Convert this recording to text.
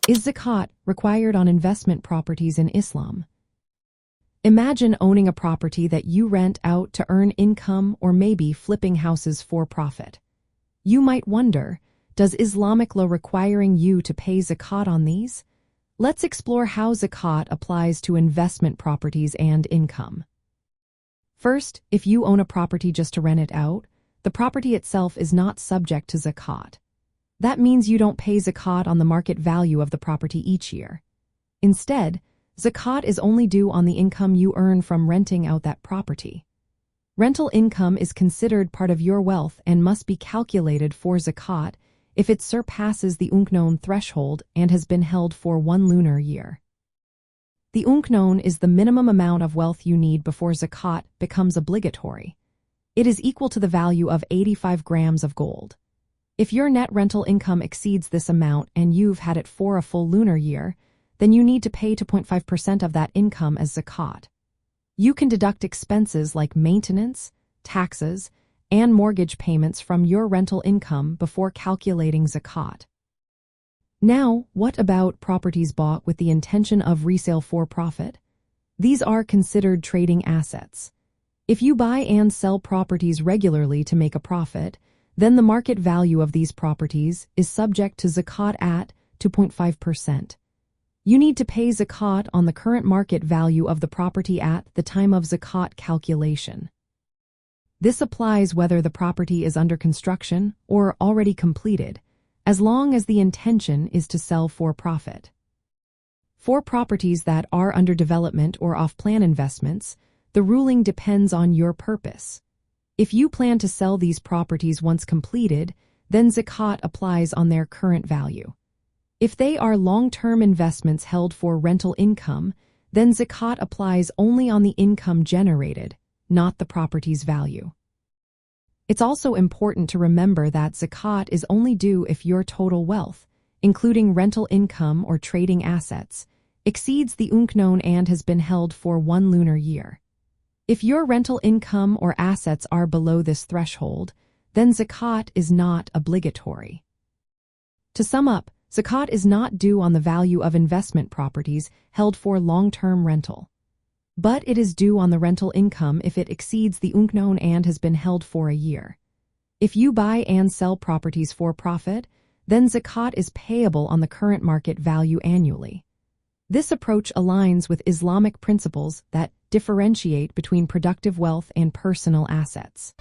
Is zakat required on investment properties in Islam? Imagine owning a property that you rent out to earn income or maybe flipping houses for profit. You might wonder, does Islamic law requiring you to pay zakat on these? Let's explore how zakat applies to investment properties and income. First, if you own a property just to rent it out, the property itself is not subject to zakat. That means you don't pay zakat on the market value of the property each year. Instead, zakat is only due on the income you earn from renting out that property. Rental income is considered part of your wealth and must be calculated for zakat if it surpasses the unknown threshold and has been held for 1 lunar year. The unknown is the minimum amount of wealth you need before zakat becomes obligatory. It is equal to the value of 85 grams of gold. If your net rental income exceeds this amount and you've had it for a full lunar year, then you need to pay 2.5% of that income as zakat. You can deduct expenses like maintenance, taxes, and mortgage payments from your rental income before calculating zakat. Now, what about properties bought with the intention of resale for profit? These are considered trading assets. If you buy and sell properties regularly to make a profit, then the market value of these properties is subject to zakat at 2.5%. You need to pay zakat on the current market value of the property at the time of zakat calculation. This applies whether the property is under construction or already completed, as long as the intention is to sell for profit. For properties that are under development or off-plan investments, the ruling depends on your purpose. If you plan to sell these properties once completed, then zakat applies on their current value. If they are long-term investments held for rental income, then zakat applies only on the income generated, not the property's value. It's also important to remember that zakat is only due if your total wealth, including rental income or trading assets, exceeds the unknown and has been held for 1 lunar year. If your rental income or assets are below this threshold, then zakat is not obligatory. To sum up, zakat is not due on the value of investment properties held for long-term rental. But it is due on the rental income if it exceeds the unknown and has been held for a year. If you buy and sell properties for profit, then zakat is payable on the current market value annually. This approach aligns with Islamic principles that differentiate between productive wealth and personal assets.